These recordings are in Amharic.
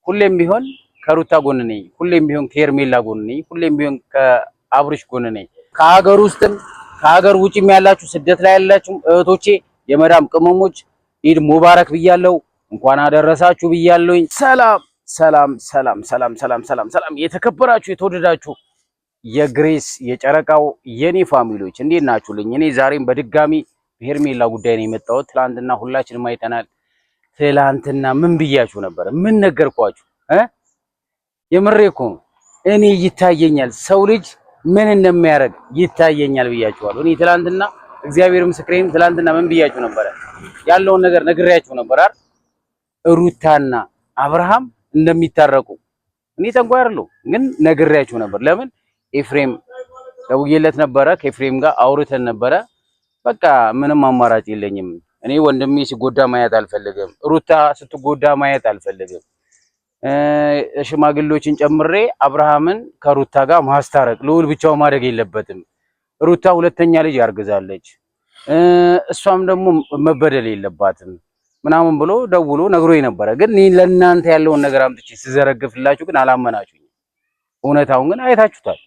ሁሌም ቢሆን ከሩታ ጎን ነኝ፣ ሁሌም ቢሆን ከሄርሜላ ጎን ነኝ፣ ሁሌም ቢሆን ከአብርሽ ጎን ነኝ። ከሀገር ውስጥም ከሀገር ውጭም ያላችሁ ስደት ላይ ያላችሁ እህቶቼ የመዳም ቅመሞች ኢድ ሙባረክ ብያለሁ። እንኳን አደረሳችሁ ብያለሁ። ሰላም ሰላም ሰላም ሰላም ሰላም ሰላም ሰላም። የተከበራችሁ የተወደዳችሁ የግሬስ የጨረቃው የኔ ፋሚሊዎች እንዴት ናችሁልኝ? እኔ ዛሬም በድጋሚ በሄርሜላ ጉዳይ ነው የመጣሁት። ትላንትና ሁላችንም አይተናል። ትላንትና ምን ብያችሁ ነበር? ምን ነገርኳችሁ? የምሬ እኮ ነው። እኔ ይታየኛል ሰው ልጅ ምን እንደሚያደርግ ይታየኛል ብያችኋለሁ። እኔ ትላንትና እግዚአብሔር ምስክሬን ትላንትና ምን ብያችሁ ነበር? ያለውን ነገር ነግሬያችሁ ነበር አይደል? ሩታና አብርሃም እንደሚታረቁ እኔ ጠንቋይ አይደለሁ፣ ግን ነግሬያችሁ ነበር። ለምን ኤፍሬም ደውዬለት ነበረ፣ ከኤፍሬም ጋር አውርተን ነበረ። በቃ ምንም አማራጭ የለኝም። እኔ ወንድሜ ሲጎዳ ማየት አልፈልግም፣ ሩታ ስትጎዳ ማየት አልፈልግም። ሽማግሌዎችን ጨምሬ አብርሃምን ከሩታ ጋር ማስታረቅ፣ ልዑል ብቻው ማድረግ የለበትም። ሩታ ሁለተኛ ልጅ ያርግዛለች፣ እሷም ደግሞ መበደል የለባትም ምናምን ብሎ ደውሎ ነግሮኝ ነበረ። ግን እኔ ለእናንተ ያለውን ነገር አምጥቼ ስዘረግፍላችሁ ግን አላመናችሁኝ። እውነታውን ግን አይታችሁታል።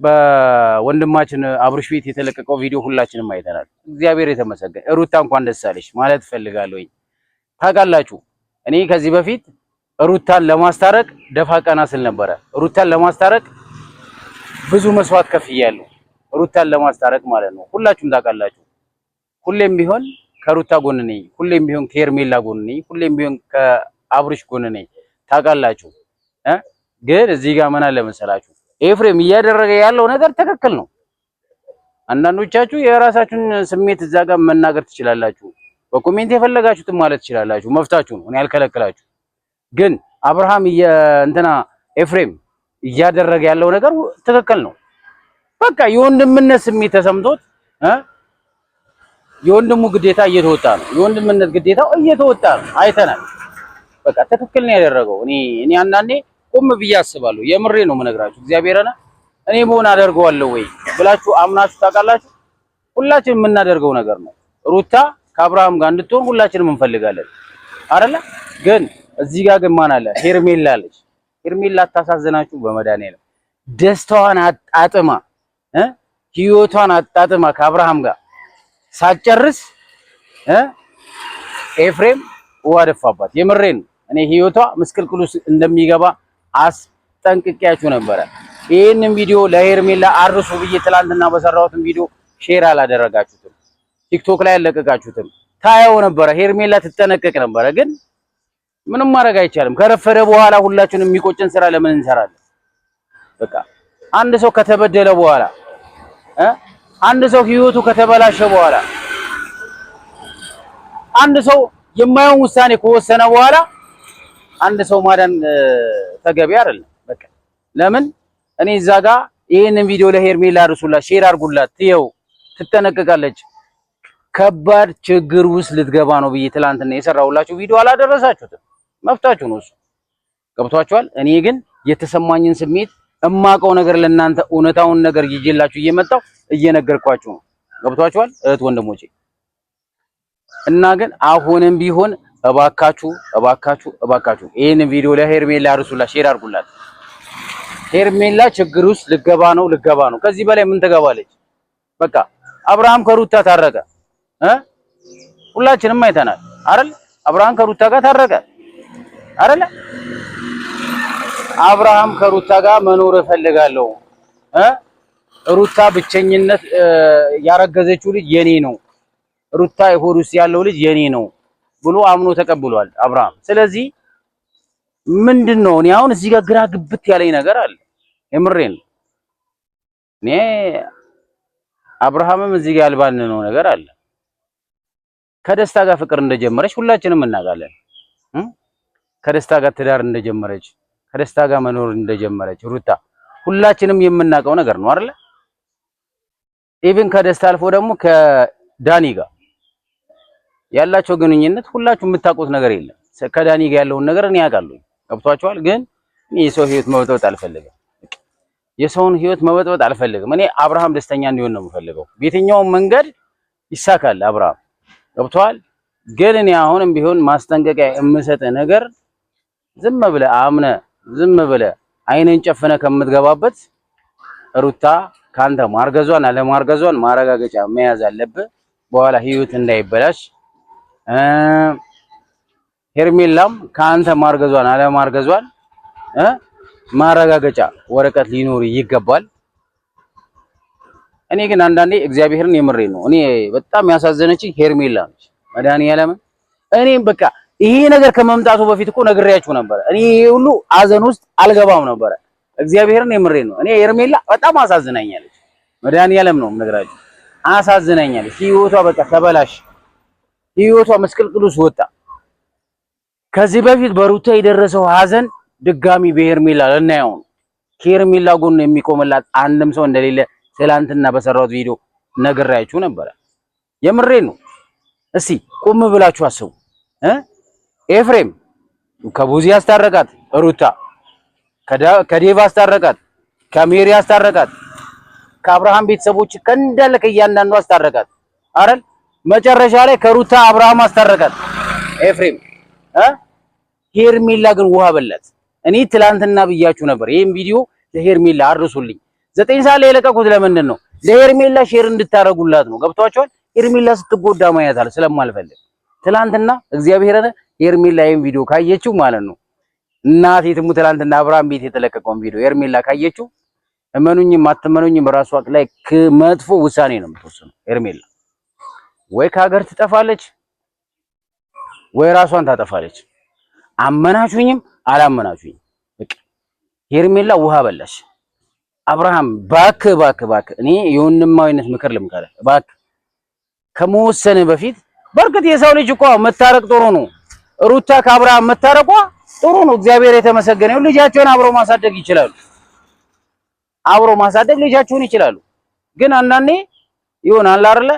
በወንድማችን አብርሽ ቤት የተለቀቀው ቪዲዮ ሁላችንም አይተናል። እግዚአብሔር የተመሰገነ። ሩታ እንኳን ደስ አለሽ ማለት ፈልጋለሁኝ። ታውቃላችሁ እኔ ከዚህ በፊት ሩታን ለማስታረቅ ደፋ ቀና ስል ነበረ። ሩታን ለማስታረቅ ብዙ መስዋዕት ከፍያለሁ። ሩታን ለማስታረቅ ማለት ነው። ሁላችሁም ታውቃላችሁ። ሁሌም ቢሆን ከሩታ ጎን ነኝ፣ ሁሌም ቢሆን ከሄርሜላ ጎን ነኝ፣ ሁሌም ቢሆን ከአብርሽ ጎን ነኝ። ታውቃላችሁ ግን እዚህ ጋር ምን አለ መሰላችሁ? ኤፍሬም እያደረገ ያለው ነገር ትክክል ነው። አንዳንዶቻችሁ የራሳችሁን ስሜት እዛ ጋር መናገር ትችላላችሁ። በኮሜንት የፈለጋችሁትን ማለት ትችላላችሁ፣ መፍታችሁ ነው። እኔ አልከለክላችሁ። ግን አብርሃም ኤፍሬም እያደረገ ያለው ነገር ትክክል ነው። በቃ የወንድምነት ስሜት ተሰምቶት የወንድሙ ግዴታ እየተወጣ ነው። የወንድምነት ግዴታው እየተወጣ ነው። አይተናል። በቃ ትክክል ነው ያደረገው። እኔ አንዳንዴ ቆም ብዬ አስባለሁ። የምሬ ነው የምነግራችሁ። እግዚአብሔርና እኔ መሆን አደርገዋለሁ ወይ ብላችሁ አምናችሁ ታውቃላችሁ? ሁላችንም የምናደርገው ነገር ነው። ሩታ ከአብርሃም ጋር እንድትሆን ሁላችንም እንፈልጋለን አይደለ? ግን እዚህ ጋር ግን ማን አለ? ሄርሜላ አለች። ሄርሜላ አታሳዝናችሁ? በመድኃኒዓለም ደስታዋን አጣጥማ ህይወቷን አጣጥማ ከአብርሃም ጋር ሳትጨርስ ኤፍሬም ውሃ ደፋባት። የምሬን እኔ ህይወቷ ምስቅልቅሉ እንደሚገባ አስጠንቅቄያችሁ ነበረ። ይሄንን ቪዲዮ ለሄርሜላ አርሱ ብዬ ትላንትና በሰራሁት ቪዲዮ ሼር አላደረጋችሁትም፣ ቲክቶክ ላይ አለቀቃችሁትም። ታየው ነበረ። ሄርሜላ ትጠነቀቅ ነበረ። ግን ምንም ማድረግ አይቻልም። ከረፈደ በኋላ ሁላችንም የሚቆጭን ስራ ለምን እንሰራለን? በቃ አንድ ሰው ከተበደለ በኋላ አንድ ሰው ህይወቱ ከተበላሸ በኋላ አንድ ሰው የማይሆን ውሳኔ ከወሰነ በኋላ አንድ ሰው ማዳን ተገቢ አይደለም። በቃ ለምን እኔ እዛ ጋር ይሄንን ቪዲዮ ለሄርሜላ አርሱላት፣ ሼር አድርጉላት፣ ትየው ትጠነቀቃለች። ከባድ ችግር ውስጥ ልትገባ ነው ብዬ ትላንትና የሰራሁላችሁ ቪዲዮ አላደረሳችሁትም። መፍታችሁ ነው እሱ። ገብቷችኋል? እኔ ግን የተሰማኝን ስሜት እማቀው ነገር ለእናንተ እውነታውን ነገር ይዤላችሁ እየመጣሁ እየነገርኳችሁ ነው። ገብቷችኋል እህት ወንድሞቼ? እና ግን አሁንም ቢሆን እባካችሁ እባካችሁ እባካችሁ ይሄንን ቪዲዮ ለሄርሜላ አርሱላት፣ ሼር አድርጉላት። ሄርሜላ ችግር ውስጥ ልገባ ነው። ከዚህ በላይ ምን ትገባለች? በቃ አብርሃም ከሩታ ታረቀ። ሁላችንም አይተናል አይደል? አብርሃም ከሩታ ጋር ታረቀ አይደል? አብርሃም ከሩታ ጋር መኖር እፈልጋለሁ፣ ሩታ ብቸኝነት ያረገዘችው ልጅ የኔ ነው፣ ሩታ ሆድ ውስጥ ያለው ልጅ የኔ ነው ብሎ አምኖ ተቀብሏል አብርሃም። ስለዚህ ምንድነው እኔ አሁን እዚህ ጋር ግራ ግብት ያለኝ ነገር አለ። የምሬን እኔ አብርሃምም እዚህ ጋር ያልባንነው ነገር አለ። ከደስታ ጋር ፍቅር እንደጀመረች ሁላችንም እናውቃለን። ከደስታ ጋር ትዳር እንደጀመረች፣ ከደስታ ጋር መኖር እንደጀመረች ሩታ ሁላችንም የምናውቀው ነገር ነው አይደል? ኢቭን ከደስታ አልፎ ደግሞ ከዳኒ ጋር ያላቸው ግንኙነት ሁላችሁ የምታውቁት ነገር የለም። ከዳኒ ጋር ያለውን ነገር እኔ ያውቃለሁ። ገብቷችኋል? ግን እኔ የሰው ህይወት መበጥበጥ አልፈልግም። የሰውን ህይወት መበጥበጥ አልፈልግም። እኔ አብርሃም ደስተኛ እንዲሆን ነው የምፈልገው። በየትኛውም መንገድ ይሳካል አብርሃም። ገብቷል? ግን እኔ አሁንም ቢሆን ማስጠንቀቂያ የምሰጥ ነገር ዝም ብለህ አምነህ ዝም ብለህ አይንን ጨፍነህ ከምትገባበት ሩታ ካንተ ማርገዟን አለማርገዟን ማረጋገጫ መያዝ አለብህ። በኋላ ህይወት እንዳይበላሽ። ሄርሜላም ካንተ ማርገዟን አለማርገዟን ማረጋገጫ ወረቀት ሊኖር ይገባል። እኔ ግን አንዳንዴ እግዚአብሔርን የምሬ ነው። እኔ በጣም ያሳዘነችኝ ሄርሜላ ነች። መድኃኒዓለም እኔም በቃ ይሄ ነገር ከመምጣቱ በፊት እኮ ነግሬያችሁ ነበር። እኔ ሁሉ አዘን ውስጥ አልገባም ነበር። እግዚአብሔርን የምሬ ነው። እኔ ሄርሜላ በጣም አሳዝናኛለች። መድኃኒዓለም ነው የምነግራችሁ፣ አሳዝናኛለች። ህይወቷ በቃ ተበላሽ፣ ህይወቷ መስቀልቅሉስ ወጣ። ከዚህ በፊት በሩታ የደረሰው ሀዘን ድጋሚ በሄርሜላ ልናየው ነው። ከሄርሜላ ጎን የሚቆምላት አንድም ሰው እንደሌለ ትላንትና በሰራሁት ቪዲዮ ነግሬያችሁ ነበር። የምሬን ነው። እስቲ ቁም ብላችሁ አስቡ። ኤፍሬም ከቡዚ አስታረቃት፣ ሩታ ከዴቭ አስታረቃት፣ ከሜሪ አስታረቃት፣ ከአብርሃም ቤተሰቦች ከእንዳለ ከእያንዳንዱ አስታረቃት አይደል? መጨረሻ ላይ ከሩታ አብርሃም አስታረቃት ኤፍሬም። ሄርሜላ ግን ውሃ በላት። እኔ ትላንትና ብያችሁ ነበር፣ ይሄን ቪዲዮ ለሄርሜላ አድርሱልኝ። 9 ሰዓት ላይ የለቀቁት ለምንድን ነው? ለሄርሜላ ሼር እንድታረጉላት ነው። ገብቷችኋል? ሄርሜላ ስትጎዳ ማየት አለ ስለማልፈልግ ትላንትና እግዚአብሔርን ሄርሜላ ይሄን ቪዲዮ ካየችው ማለት ነው እናቴ ትሙ ትላንትና አብርሃም ቤት የተለቀቀውን ቪዲዮ ሄርሜላ ካየችው እመኑኝም አትመኑኝም ራሷ ላይ መጥፎ ውሳኔ ነው የምትወስነው። ሄርሜላ ወይ ከሀገር ትጠፋለች ወይ ራሷን ታጠፋለች። አመናችሁኝም አላመናችሁኝም በቃ ሄርሜላ ውሃ በላሽ። አብርሃም ባክ እኔ የወንድማዊነት ምክር ልምከርህ ባክ ከመወሰን በፊት በርግጥ የሰው ልጅ እኮ መታረቅ ጥሩ ነው። ሩታ ከአብርሃም መታረቋ ጥሩ ነው። እግዚአብሔር የተመሰገነ ይሁን። ልጃቸውን አብረው ማሳደግ ይችላሉ። አብረው ማሳደግ ልጃቸውን ይችላሉ። ግን አንዳንዴ ይሆናል አይደለ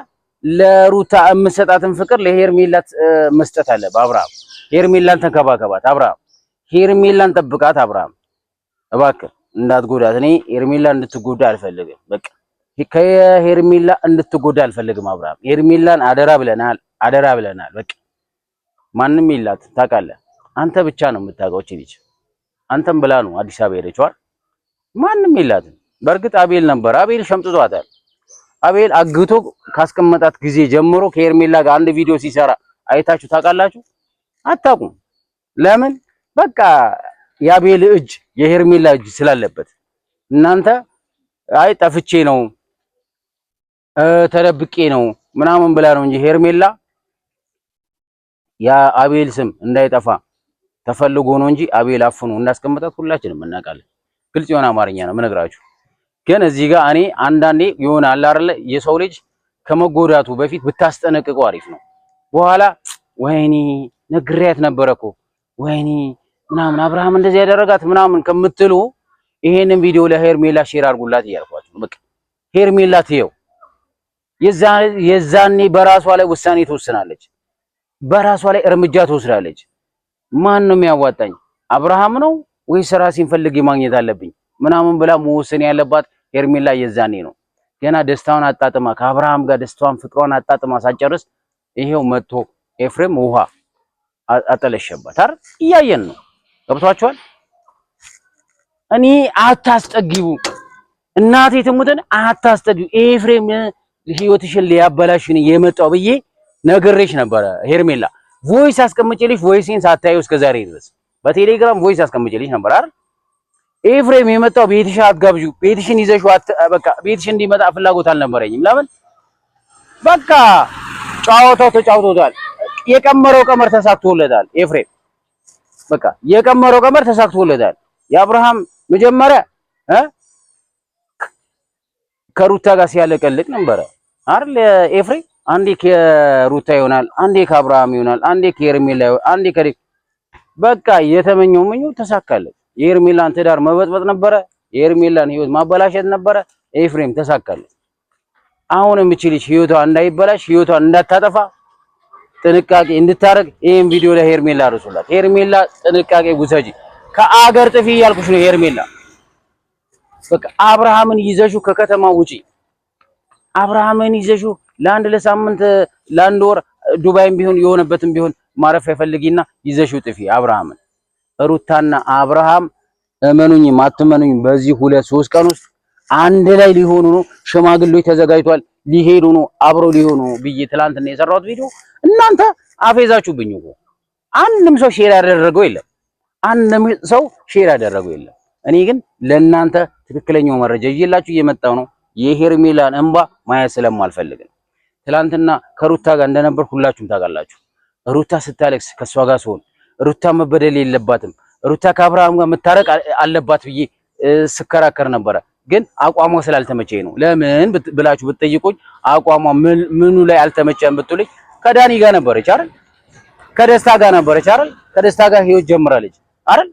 ለሩታ የምትሰጣትን ፍቅር ለሄርሜላ መስጠት አለ። በአብርሃም ሄርሜላን ተንከባከባት። አብርሃም ሄርሜላን ጠብቃት። አብርሃም እባክህ እንዳትጎዳት። እኔ ሄርሜላ እንድትጎዳ አልፈልግም። በቃ ከሄርሜላ እንድትጎዳ አልፈልግም። አብርሃም ሄርሜላን አደራ ብለናል። በቃ ማንም ይላት ታውቃለህ። አንተ ብቻ ነው የምታውቀው እቺ ልጅ። አንተም ብላ ነው አዲስ አበባ ሄደችው። ማንም ይላትም። በእርግጥ አቤል ነበር። አቤል ሸምጥቷታል። አቤል አግቶ ካስቀመጣት ጊዜ ጀምሮ ከሄርሜላ ጋር አንድ ቪዲዮ ሲሰራ አይታችሁ ታውቃላችሁ? አታውቁም። ለምን? በቃ የአቤል እጅ የሄርሜላ እጅ ስላለበት እናንተ አይ ጠፍቼ ነው ተደብቄ ነው ምናምን ብላ ነው እንጂ ሄርሜላ የአቤል ስም እንዳይጠፋ ተፈልጎ ነው እንጂ አቤል አፍኖ እንዳስቀመጣት ሁላችንም እናውቃለን። ግልጽ የሆነ አማርኛ ነው የምነግራችሁ። ግን እዚህ ጋር እኔ አንዳንዴ የሆነ አለ አይደለ የሰው ልጅ ከመጎዳቱ በፊት ብታስጠነቅቀው አሪፍ ነው። በኋላ ወይኔ ነግሬያት ነበረኮ ወይኔ ምናምን አብርሃም እንደዚህ ያደረጋት ምናምን ከምትሉ ይሄንን ቪዲዮ ለሄርሜላ ሼር አድርጉላት እያልኳችሁ ነው። በቃ ሄርሜላ ትየው የዛኔ በራሷ ላይ ውሳኔ ትወስናለች። በራሷ ላይ እርምጃ ትወስዳለች። ማን ነው የሚያዋጣኝ? አብርሃም ነው ወይስ ራሴን ፈልጌ ማግኘት አለብኝ ምናምን ብላ መወሰን ያለባት ሄርሜላ የዛኔ ነው። ገና ደስታውን አጣጥማ ከአብርሃም ጋር ደስታዋን ፍቅሯን አጣጥማ ሳጨርስ ይሄው መጥቶ ኤፍሬም ውሃ አጠለሸባት አይደል? እያየን ነው። ገብቷችኋል? እኔ አታስጠጊው፣ እናቴ ትሙትን አታስጠጊው። ኤፍሬም ህይወትሽን ሊያበላሽን የመጣው ብዬ ነግሬሽ ነበረ። ሄርሜላ ቮይስ አስቀምጬልሽ ቮይስን ሳታዩ እስከዛሬ ድረስ በቴሌግራም ቮይስ አስቀምጬልሽ ነበር አይደል? ኤፍሬም የመጣው ቤትሽ አትጋብዡ፣ ቤትሽን ይዘሽው በቃ ቤትሽ እንዲመጣ ፍላጎት አልነበረኝም። ለምን? በቃ ጫወታው ተጫውቶታል። የቀመረው ቀመር ተሳክቶለታል። ኤፍሬም በቃ የቀመረው ቀመር ተሳክቶለታል። የአብርሃም መጀመሪያ ከሩታ ጋር ሲያለቀልቅ ነበረ አይደል ኤፍሬም? አንዴ ከሩታ ይሆናል፣ አንዴ ከአብርሃም ይሆናል፣ አንዴ ከሄርሜላ ይሆናል፣ አንዴ በቃ የተመኘው ምኞት ተሳካለት። የሄርሜላን ትዳር መበጥበጥ ነበረ፣ የሄርሜላን ህይወት ማበላሸት ነበረ። ኤፍሬም ተሳካለት። አሁንም እቺ ልጅ ህይወቷ እንዳይበላሽ ህይወቷ እንዳታጠፋ ጥንቃቄ እንድታረግ ይሄን ቪዲዮ ለሄርሜላ አድርሱላት። ሄርሜላ ጥንቃቄ ውሰጂ፣ ከአገር ጥፊ እያልኩሽ ነው ሄርሜላ። በቃ አብርሃምን ይዘሹ ከከተማ ውጪ። አብርሃምን ይዘሹ ለሳምንት ለአንድ ወር ዱባይም ቢሆን የሆነበትም ቢሆን ማረፊያ ፈልጊና ይዘሽው ጥፊ አብርሃምን። ሩታና አብርሃም እመኑኝ አትመኑኝ በዚህ 2-3 ቀን ውስጥ አንድ ላይ ሊሆኑ ነው። ሽማግሌዎች ተዘጋጅቷል፣ ሊሄዱ ነው፣ አብረው ሊሆኑ ብዬ ትላንትና የሰራሁት ቪዲዮ እናንተ አፌዛችሁብኝ እኮ። አንድም ሰው ሼር ያደረገው የለም፣ አንድም ሰው ሼር ያደረገው የለም። እኔ ግን ለእናንተ ትክክለኛው መረጃ ይዤላችሁ እየመጣሁ ነው። የሄርሜላን እንባ ማየት ስለማልፈልግ ነው። ትላንትና ከሩታ ጋር እንደነበር ሁላችሁም ታውቃላችሁ። ሩታ ስታለቅስ ከሷ ጋር ሲሆን ሩታ መበደል የለባትም ሩታ ከአብርሃም ጋር መታረቅ አለባት ብዬ ስከራከር ነበረ። ግን አቋሟ ስላልተመቸኝ ነው። ለምን ብላችሁ ብትጠይቁኝ አቋሟ ምኑ ላይ አልተመቸም ብትሉኝ ከዳኒ ጋር ነበረች አይደል? ከደስታ ጋር ነበረች አይደል? ከደስታ ጋር ህይወት ጀምራለች አይደል?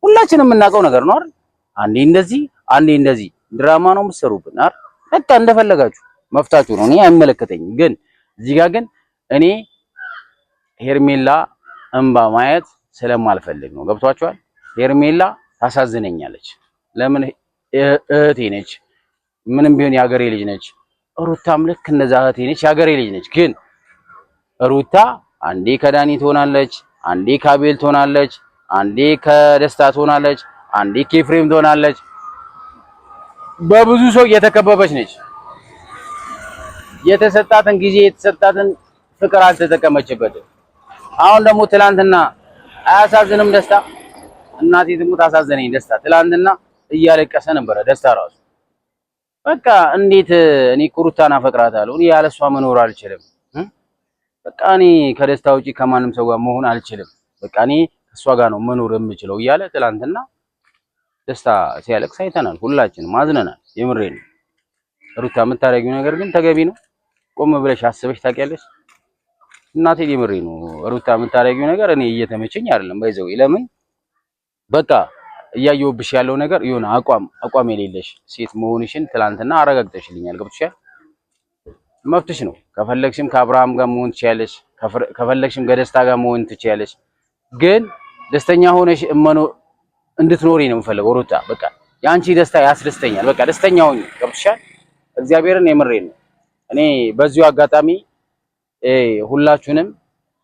ሁላችንም የምናውቀው ነገር ነው አይደል? አንዴ እንደዚህ አንዴ እንደዚህ ድራማ ነው የምትሰሩብን አይደል? በቃ እንደፈለጋችሁ መፍታችሁ ነው። እኔ አይመለከተኝም። ግን እዚህ ጋር ግን እኔ ሄርሜላ እንባ ማየት ስለማልፈልግ ነው። ገብቷችኋል? ሄርሜላ ታሳዝነኛለች። ለምን? እህቴ ነች። ምንም ቢሆን የሀገሬ ልጅ ነች። ሩታም ልክ እንደዛ እህቴ ነች፣ የሀገሬ ልጅ ነች። ግን ሩታ አንዴ ከዳኒ ትሆናለች፣ አንዴ ከአቤል ትሆናለች፣ አንዴ ከደስታ ትሆናለች፣ አንዴ ከኤፍሬም ትሆናለች። በብዙ ሰው እየተከበበች ነች። የተሰጣትን ጊዜ የተሰጣትን ፍቅር አልተጠቀመችበትም። አሁን ደግሞ ትላንትና አያሳዝንም? ደስታ እናቴ ትሙት አሳዘነኝ። ደስታ ትላንትና እያለቀሰ ነበረ። ደስታ ራሱ በቃ እንዴት እኔ ሩታን አፈቅራታለሁ፣ እኔ ያለሷ መኖር አልችልም። በቃ እኔ ከደስታ ውጪ ከማንም ሰው ጋር መሆን አልችልም። በቃ እኔ ከሷ ጋር ነው መኖር የምችለው እያለ ትላንትና ደስታ ሲያለቅስ አይተናል። ሁላችንም አዝነናል። የምሬን ነው። ሩታ የምታደርጊው ነገር ግን ተገቢ ነው። ቆም ብለሽ አስበሽ ታውቂያለሽ? እናቴ የምሬ ነው። ሩታ የምታደርጊው ነገር እኔ እየተመቸኝ አይደለም። ባይዘው ለምን በቃ እያየሁብሽ ያለው ነገር የሆነ አቋም የሌለሽ ሴት መሆንሽን ትላንትና አረጋግጠሽልኛል። ገብቶሻል? መብትሽ ነው። ከፈለግሽም ከአብርሃም ጋር መሆን ትችያለሽ፣ ከፈለግሽም ከደስታ ጋር መሆን ትችያለሽ። ግን ደስተኛ ሆነሽ እንድትኖሪ ነው የምፈልገው ሩታ። በቃ የአንቺ ደስታ ያስደስተኛል። በቃ ደስተኛ ሆኚ። ገብቶሻል? እግዚአብሔርን የምሬን ነው። እኔ በዚሁ አጋጣሚ ሁላችሁንም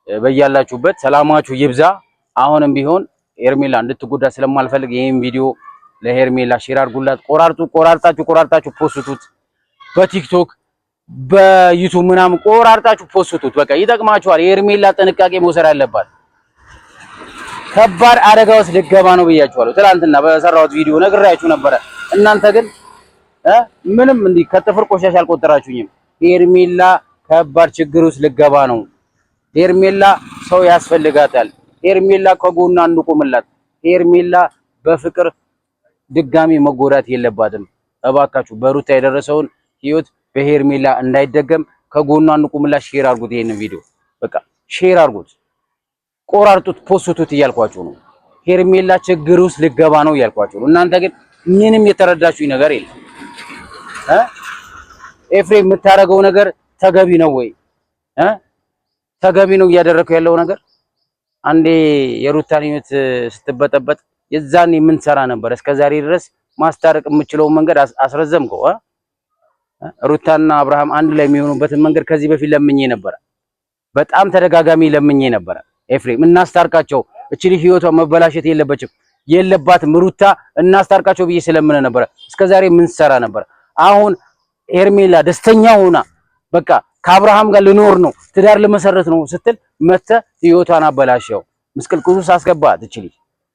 በያላችሁበት ሰላማችሁ ይብዛ። አሁንም ቢሆን ሄርሜላ እንድትጎዳ ስለማልፈልግ ይሄን ቪዲዮ ለሄርሜላ ሼር አድርጉላት። ቆራርጣችሁ ፖስቱት። በቲክቶክ በዩቲዩብ ምናምን ቆራርጣችሁ ፖስቱት። በቃ ይጠቅማችኋል። የሄርሜላ ጥንቃቄ መውሰድ አለባት። ከባድ አደጋ ውስጥ ልገባ ነው ብያችኋለሁ። ትናንትና በሰራሁት ቪዲዮ ነግሬያችሁ ነበረ። እናንተ ግን ምንም እንዲህ ከጥፍር ቆሻሻ አልቆጠራችሁኝም። ሄርሜላ ከባድ ችግር ውስጥ ልገባ ነው። ሄርሜላ ሰው ያስፈልጋታል። ሄርሜላ ከጎኗ እንቆምላት። ሄርሜላ በፍቅር ድጋሚ መጎዳት የለባትም። እባካችሁ በሩታ የደረሰውን ህይወት በሄርሜላ እንዳይደገም ከጎኗ እንቆምላት። ሼር አድርጉት። ይሄንን ቪዲዮ በቃ ሼር አድርጉት፣ ቆራርጡት፣ ፖስቱት እያልኳችሁ ነው። ሄርሜላ ችግር ውስጥ ልገባ ነው እያልኳችሁ ነው። እናንተ ግን ምንም የተረዳችሁኝ ነገር የለም። ኤፍሬም የምታደርገው ነገር ተገቢ ነው ወይ? ተገቢ ነው እያደረኩ ያለው ነገር? አንዴ የሩታን ህይወት ስትበጠበጥ የዛኔ ምን ሰራ ነበር? እስከዛሬ ድረስ ማስታረቅ የምችለውን መንገድ አስረዘምከው። ሩታና አብርሃም አንድ ላይ የሚሆኑበትን መንገድ ከዚህ በፊት ለምኜ ነበር። በጣም ተደጋጋሚ ለምኜ ነበር። ኤፍሬም እናስታርቃቸው፣ እቺ ልጅ ህይወቷ መበላሸት የለባትም ሩታ እናስታርቃቸው ብዬ ስለምን ነበር። እስከዛሬ ምን ሰራ ነበር? አሁን ሄርሜላ ደስተኛ ሆና በቃ ከአብርሃም ጋር ልኖር ነው ትዳር ልመሰረት ነው ስትል መተ ህይወቷን አበላሸው። ምስቅልቅሉ አስገባት። እቺ ልጅ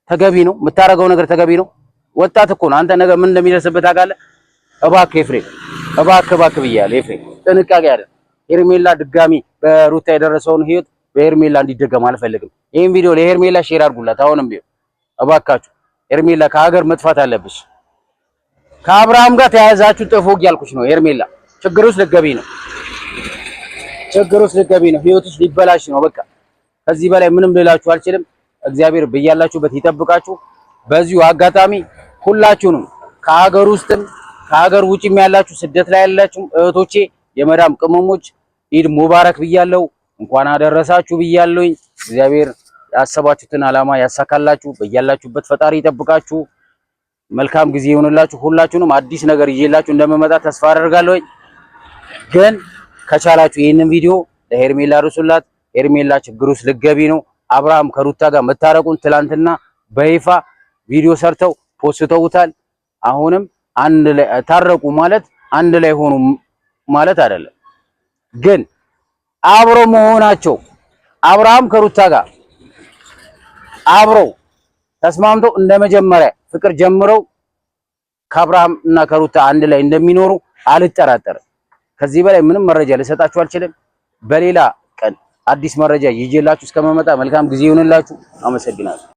ተገቢ ነው የምታረገው ነገር ተገቢ ነው? ወጣት እኮ ነው። አንተ ነገር ምን እንደሚደርስበት ታውቃለህ? እባክህ ኤፍሬም፣ እባክህ ብያለሁ። ኤፍሬም ጥንቃቄ አይደል? ሄርሜላ ድጋሚ በሩታ የደረሰውን ህይወት በሄርሜላ እንዲደገም አልፈልግም። ይሄን ቪዲዮ ለሄርሜላ ሼር አድርጉላት። አሁንም ቢሆን እባካችሁ ሄርሜላ ከሀገር መጥፋት አለብሽ። ከአብርሃም ጋር ተያያዛችሁ ጥፎ እያልኩሽ ነው። ሄርሜላ ችግር ውስጥ ልትገቢ ነው። ህይወትሽ ሊበላሽ ነው። በቃ ከዚህ በላይ ምንም ልላችሁ አልችልም። እግዚአብሔር በያላችሁበት ይጠብቃችሁ። በዚሁ አጋጣሚ ሁላችሁንም ከሀገር ውስጥም ከሀገር ውጭም ያላችሁ ስደት ላይ ያላችሁ እህቶቼ የመዳም ቅመሞች ኢድ ሙባረክ ብያለሁ። እንኳን አደረሳችሁ ብያለሁኝ። እግዚአብሔር ያሰባችሁትን ዓላማ ያሳካላችሁ። በያላችሁበት ፈጣሪ ይጠብቃችሁ። መልካም ጊዜ ይሁንላችሁ። ሁላችሁንም አዲስ ነገር ይዤላችሁ እንደምመጣ ተስፋ አደርጋለሁ። ግን ከቻላችሁ ይህንን ቪዲዮ ለሄርሜላ ርሱላት። ሄርሜላ ችግር ውስጥ ልትገቢ ነው። አብርሃም ከሩታ ጋር መታረቁን ትላንትና በይፋ ቪዲዮ ሰርተው ፖስተውታል። አሁንም አንድ ላይ ታረቁ ማለት አንድ ላይ ሆኑ ማለት አይደለም። ግን አብሮ መሆናቸው አብርሃም ከሩታ ጋር አብረው ተስማምተው እንደመጀመሪያ ፍቅር ጀምረው ከአብርሃም እና ከሩታ አንድ ላይ እንደሚኖሩ አልጠራጠርም። ከዚህ በላይ ምንም መረጃ ልሰጣችሁ አልችልም። በሌላ ቀን አዲስ መረጃ ይዤላችሁ እስከመመጣ መልካም ጊዜ ይሁንላችሁ። አመሰግናለሁ።